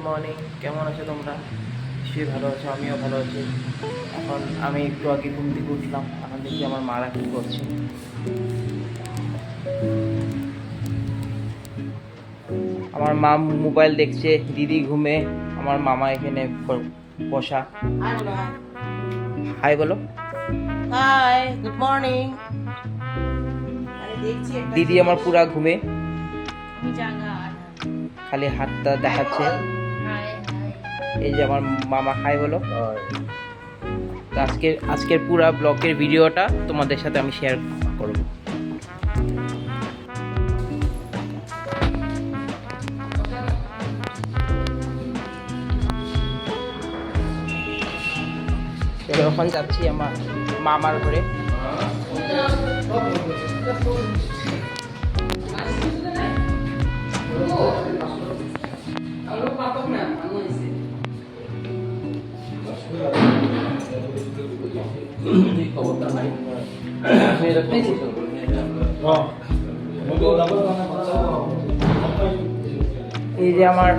Morning, কেমন আছো তোমরা? নিশ্চয়ই ভালো আছো, আমিও ভালো আছি। এখন আমি একটু আগে ঘুম থেকে উঠলাম, এখন দেখি আমার মারা কী করছে। আমার মা মোবাইল দেখছে, দিদি ঘুমে, আমার মামা এখানে বসা। হাই বলো। Hi, good morning. দিদি আমার পুরা ঘুমে, খালি হাতটা দেখাচ্ছে। এই যে আমার মামা, হাই বলো। তো আজকের পুরা ব্লগের ভিডিওটা তোমাদের সাথে আমি শেয়ার করব। এখন যাচ্ছি আমার মামার ঘরে। এই যে আমার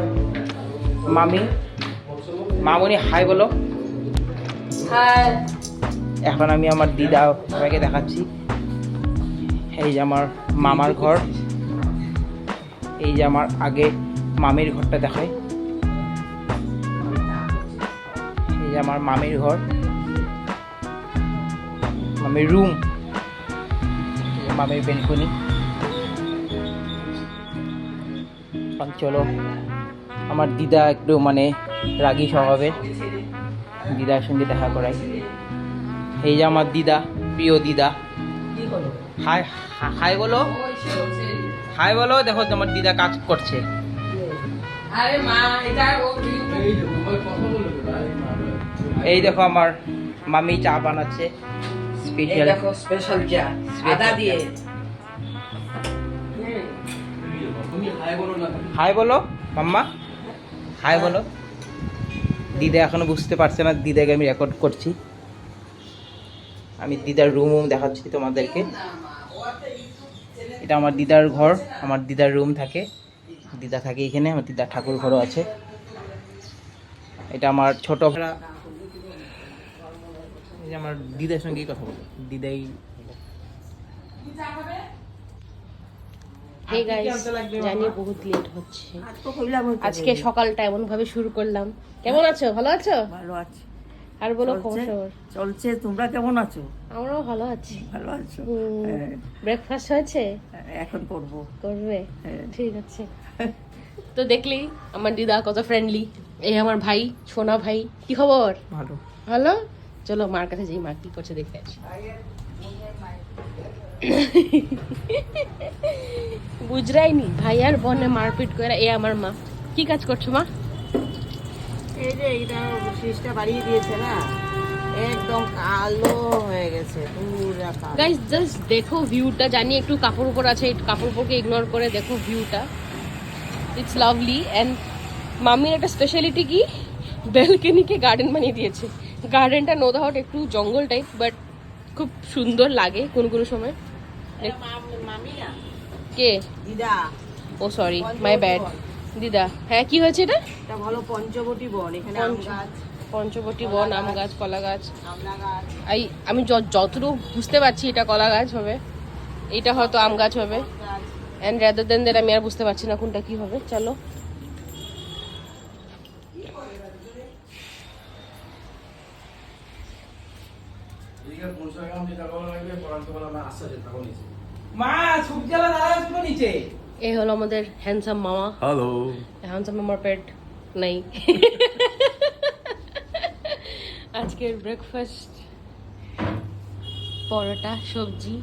মামুনি, হাই বলো। হাই। এখন আমি আমার দিদা সবাইকে দেখাচ্ছি। এই যে আমার মামার ঘর, এই যে আমার আগে মামির ঘরটা দেখায়। এই যে আমার মামির ঘর, মামির রুম, মামির বেলকনি। চলো, আমার দিদা একটু রাগী স্বভাবের, দিদার সঙ্গে দেখা করাই। এই যে আমার দিদা, প্রিয় দিদা, হাই হাই বলো। হাই বলো। দেখো তোমার দিদা কাজ করছে। এই দেখো আমার মামি চা বানাচ্ছে, স্পেশাল চা আদা দিয়ে। হাই বলো মাম্মা, হাই বলো। দিদা এখনো বুঝতে পারছে না দিদাকে আমি রেকর্ড করছি। আমি দিদার রুম দেখাচ্ছি তোমাদেরকে। এটা আমার দিদার ঘর, আমার দিদার রুম থাকে, দিদা থাকে এখানে। আমার দিদার ঠাকুর ঘরও আছে। এটা আমার ছোট ভাড়া। এই যে আমার দিদার সঙ্গেই কথা বলো, দিদাই। হে গাইস, জানি বহুত লেট হচ্ছে। আজকে সকালটা এমন ভাবে শুরু করলাম। কেমন আছো? ভালো আছো? ভালো আছি। আর বলো খবর সবর। চলছে, তোমরা কেমন আছো? আমরাও ভালো আছি। ভালো আছো? ব্রেকফাস্ট হয়েছে? এখন করবো। করবে? ঠিক আছে। তো দেখলি আমার দিদা কত ফ্রেন্ডলি। এই আমার ভাই, সোনা ভাই। কি খবর? ভালো। ভালো। চলো মার কাছে যাই, মা কি করছে দেখতে আসি। বুঝরাইনি ভাই আর বোনে মারপিট করে। এ আমার মা। কি কাজ করছো মা? এই যে এটা ফ্রিজটা বাড়িয়ে দিয়েছে না, একদম কালো হয়ে গেছে পুরা কালো। গাইস জাস্ট দেখো ভিউটা। জানি একটু কাপড় উপর আছে, একটু কাপড় উপরকে ইগনোর করে দেখো ভিউটা। It's lovely. এন্ড মামির একটা স্পেশালিটি কি, ব্যালকনিকে গার্ডেন বানিয়ে দিয়েছে। গার্ডেনটা নো ডাউট একটু জঙ্গল টাইপ, বাট খুব সুন্দর লাগে কোনো সময়। মামি না, কে? দিদা। ও সরি, মাই ব্যাড। দিদা, হ্যাঁ কি হয়েছে এটা? এটা ভালো পঞ্চবটি বন। এখানে আম গাছ, পঞ্চবটি বন, আম গাছ, কলা গাছ। আমলা গাছ। আমি যতটুকু বুঝতে পারছি এটা কলা গাছ হবে, এটা হয়তো আম গাছ হবে। এন্ড রাদার দেন দ্যাট আমি আর বুঝতে পারছি না কোনটা কি হবে। চলো এই হলো আমাদের হ্যান্ডসাম মামা। হ্যালো। হ্যান্ডসাম মামার পেট নাই। আজকের ব্রেকফাস্ট পরোটা সবজি।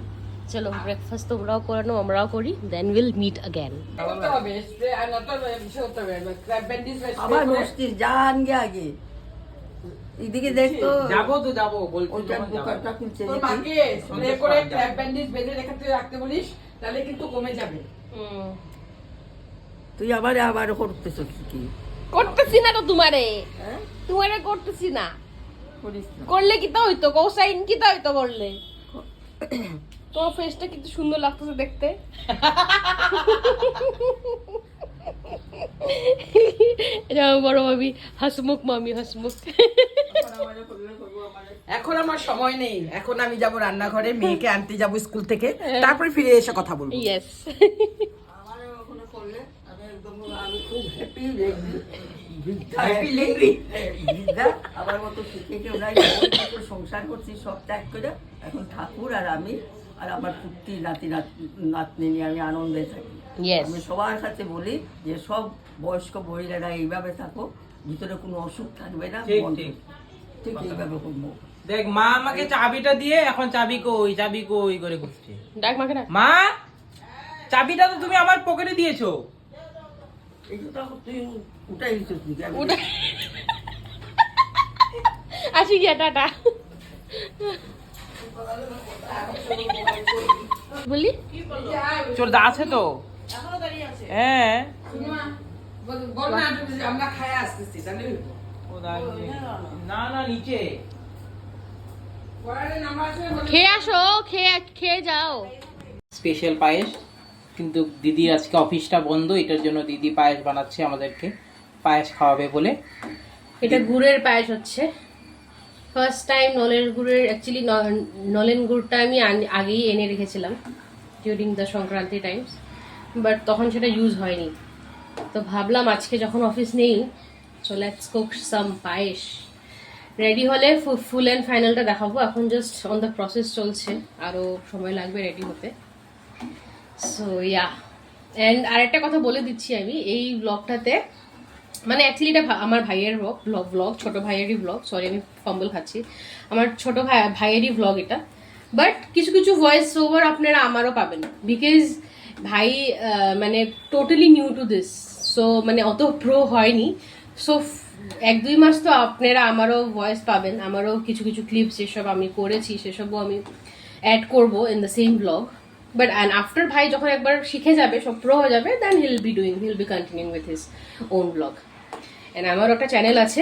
চলো ব্রেকফাস্ট তোমরাও করে নাও, আমরাও করি, দেন উইল মিট अगेन। আবার বসছিস, জান গে আগে এদিকে দেখতো। যাবো তো যাবো বলছি। ওইটার দোকানটা খুলছে তোর মাকে স্প্রে করে ক্র্যাব ব্যান্ডেজ বেঁধে রাখতে বলিস, তাহলে কিন্তু কমে যাবে। তুই আবার করতেছিস কি? করতেছি না তো তোমারে, তোমারে করতেছি না। করিস না। করলে কি তা হইতো? কোসাইন কি তা হইতো করলে? তোমার ফেসটা কিন্তু সুন্দর লাগতেছে দেখতে। এটা আমার বড় মামি, হাসমুখ মামি, হাসমুখ। এখন আমার সময় নেই, এখন আমি যাব রান্নাঘরে, মেয়েকে আনতে যাব স্কুল থেকে, তারপরে ফিরে এসে কথা বলবো। ইয়েস। আমি খুব হ্যাপি Happy লেংড়ি। বৃদ্ধা আমার মতো সুখে কেউ নাই, সংসার করছি সব ত্যাগ করে এখন ঠাকুর আর আমি আর আমার পুত্রি নাতি নাতনি নিয়ে আমি আনন্দে থাকি। ইয়েস। আমি সবার কাছে বলি যে সব বয়স্ক মহিলারা এইভাবে থাকো, ভিতরে কোনো অসুখ থাকবে না, ঠিক, মন ঠিক। ঠিক এইভাবে করবো। দেখ মা আমাকে চাবিটা দিয়ে এখন চাবি কই করে খুঁজছে। ডাক মাকে না। মা, চাবিটা তো তুমি আমার পকেটে দিয়েছো। এই তো তুই উঠাই দিচ্ছিস নাকি? আমি- ওটা আসি গিয়া, টাটা। বলি চল, আছে তো। হ্যাঁ, বল না, আমরা খায় আসতেছি, তাহলে ও না না নিচে। পরে নাম্বার আছে, খেয়ে আসো, খেয়ে যাও। স্পেশাল পায়েস, কিন্তু দিদির আজকে অফিসটা বন্ধ, এটার জন্য দিদি পায়েস বানাচ্ছে আমাদেরকে, পায়েস খাওয়াবে বলে। এটা গুড়ের পায়েস হচ্ছে। ফার্স্ট টাইম নলেন গুড়ের, অ্যাকচুয়ালি নলেন গুড়টা আমি আগেই এনে রেখেছিলাম during the Sankranti Times, but তখন সেটা ইউজ হয়নি। তো ভাবলাম আজকে যখন অফিস নেই, so let's cook some payesh. Ready হলে ফুল অ্যান্ড ফাইনালটা দেখাবো, এখন জাস্ট অন দ্য প্রসেস চলছে, আরও সময় লাগবে রেডি হতে। সো ইয়া, অ্যান্ড আরেকটা কথা বলে দিচ্ছি আমি এই ব্লগটাতে, মানে অ্যাকচুয়ালি এটা আমার ভাইয়ের ব্লগ, ছোট ভাইয়েরই ব্লগ, সরি আমি ফাম্বল খাচ্ছি, আমার ছোট ভাইয়েরই ব্লগ এটা, বাট কিছু কিছু ভয়েস ওভার আপনারা আমারও পাবেন, বিকজ ভাই মানে totally new to this, so মানে অত প্রো হয়নি, সো 1-2 মাস তো আপনারা আমারও ভয়েস পাবেন, আমারও কিছু কিছু ক্লিপস যেসব আমি করেছি সেসবও আমি অ্যাড করবো in the same blog. But and after ভাই যখন একবার শিখে যাবে, সব প্রো হয়ে যাবে, then he'll be continuing with his own blog. And আমার একটা চ্যানেল আছে,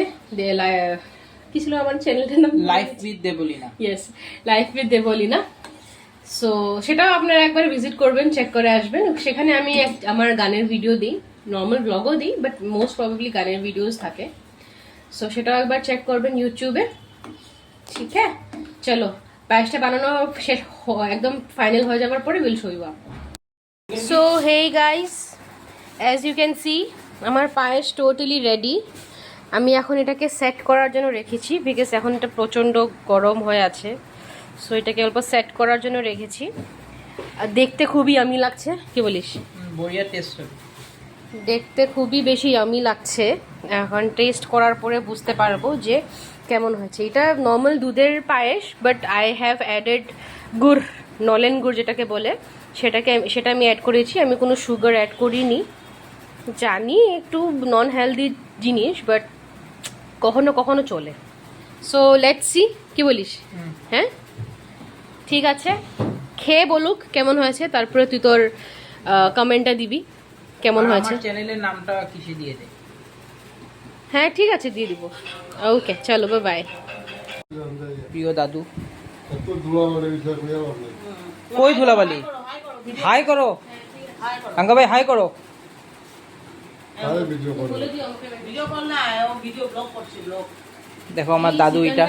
কি ছিল আমার চ্যানেলটার নাম? Life with Debolina. Yes, life with Debolina. So সেটাও আপনারা একবার ভিজিট করবেন, চেক করে আসবেন। সেখানে আমি আমার গানের ভিডিও দিই, নর্মাল ব্লগও দিই, বাট মোস্ট প্রবাবলি গানের ভিডিওস থাকে। সো সেটাও একবার চেক করবেন ইউটিউবে। ঠিক আছে, চলো পায়েসটা বানানো শেষ, একদম ফাইনাল হয়ে যাওয়ার পরে will show you up. So hey guys, as you can see আমার পায়েস টোটালি রেডি। আমি এখন এটাকে সেট করার জন্য রেখেছি, বিকজ এখন এটা প্রচণ্ড গরম হয়ে আছে, সো এটাকে অল্প সেট করার জন্য রেখেছি। আর দেখতে খুবই ইয়ামি লাগছে, কি বলিস? বড়িয়া টেস্ট হবে। দেখতে খুবই বেশি ইয়ামি লাগছে, এখন টেস্ট করার পরে বুঝতে পারবো যে কেমন হয়েছে। এটা নর্মাল দুধের পায়েস, বাট আই হ্যাভ অ্যাডেড গুড়, নলেন গুড় যেটাকে বলে, সেটা আমি অ্যাড করেছি, আমি কোনো সুগার অ্যাড করিনি। জানি একটু নন হেলদি জিনিস, বাট কখনো কখনো চলে। সো লেটস সি, কি বলিস? হ্যাঁ ঠিক আছে, খেয়ে বলুক কেমন হয়েছে, তারপরে তুই তোর কমেন্টটা দিবি কেমন হয়েছে। আমার চ্যানেলের নামটা কিসে দিয়ে দে। হ্যাঁ ঠিক আছে, দিয়ে দিব। ওকে চলো, বাই বাই। প্রিয় দাদু, কই ধুলাবালি? হাই করো আঙ্কা ভাই, হাই করো। ভিডিও কল না, ও ভিডিও ব্লগ করছে, ব্লগ। দেখো আমার দাদু, এটা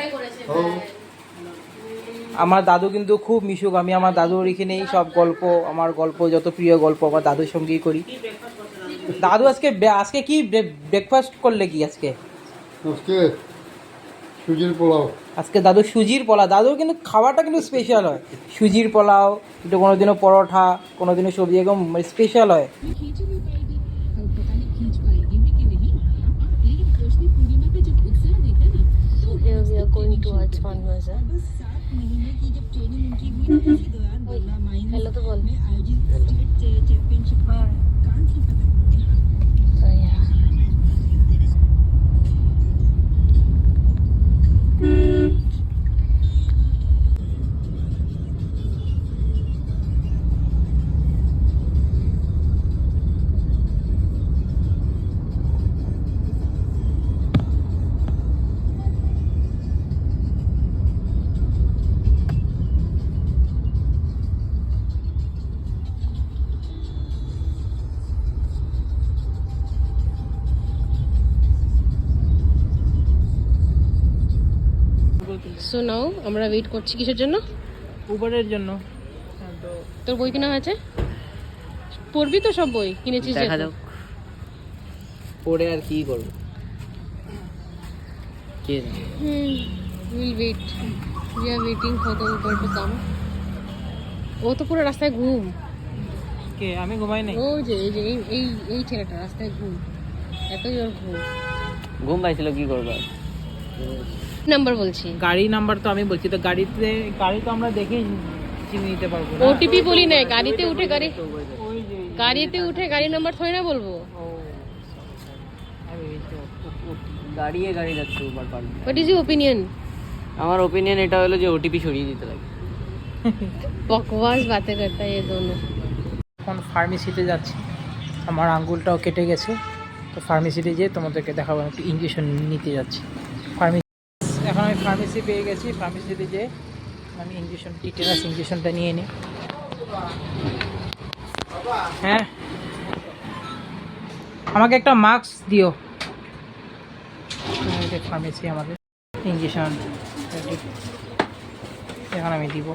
আমার দাদু কিন্তু খুব মিশুক। আমি আমার দাদুর এখানেই সব গল্প, আমার গল্প যত প্রিয় গল্প আমার দাদুর সঙ্গেই করি। দাদু আজকে কি ব্রেকফাস্ট করলে? কি আজকে সুজির পোলাও। আজকে দাদু সুজির পোলাও। দাদুর কিন্তু খাওয়াটা কিন্তু স্পেশাল হয়, সুজির পোলাও, একটু কোনোদিনও পরোটা, কোনোদিনও সবজি, একদম স্পেশাল হয়। हेलो तो बोल। সো নাও আমরা ওয়েট করছি কিসের জন্য? উবারের জন্য। তো তোর বই কেনা হয়েছে? পড়বি তো সব বই কিনেছিস? দেখা যাক পড়ে আর কি করবো, কে জানে। Will wait, we are waiting for the Uber to come. ও তো পুরো রাস্তায় ঘুম। কে? আমি ঘুমাই নাই। ও যে এই যে এই এই ছেলেটা রাস্তায় ঘুম, এতই ওর ঘুম। ঘুম পাইছিল, কি করবো আর। নাম্বার বলছি, গাড়ি নাম্বার তো আমি বলছি, তো গাড়ি তো আমরা দেখেই চিনে নিতে পারবো না। ওটিপি বলি না, গাড়িতে উঠে ওই যে গাড়িতে উঠে গাড়ি নাম্বার থই না বলবো। গাড়ি যাচ্ছে Uber per. What is your opinion? আমার ওপিনিয়ন এটা হলো যে ওটিপি সরিয়ে দিতে লাগে। বকওয়াস বাতেं करता है ये दोनों। এখন ফার্মেসিতে যাচ্ছি, আমার আঙ্গুলটাও কেটে গেছে, তো ফার্মেসিতে যেয়ে তোমাদেরকে দেখাবো। একটু ইঞ্জেকশন নিতে যাচ্ছি ফার্মেসি। এখন আমি ফার্মেসি পেয়ে গেছি, ফার্মেসিতে যেয়ে আমি টিটেনাস ইঞ্জেকশনটা নিয়ে নিই। হ্যাঁ, আমাকে একটা মাস্ক দিও। ফার্মেসি আমাদের ইঞ্জেকশন এখন আমি দিব।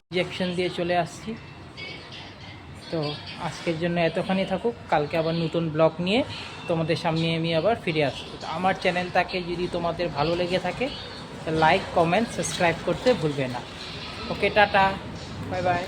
ইঞ্জেকশন দিয়ে চলে আসছি। তো আজকের জন্য এতখানি থাকুক, কালকে আবার নতুন ব্লগ নিয়ে তোমাদের সামনে আমি আবার ফিরে আসছি। তো আমার চ্যানেলটাকে যদি তোমাদের ভালো লেগে থাকে, লাইক, কমেন্ট, সাবস্ক্রাইব করতে ভুলবে না। ওকে, টাটা, বাই বাই।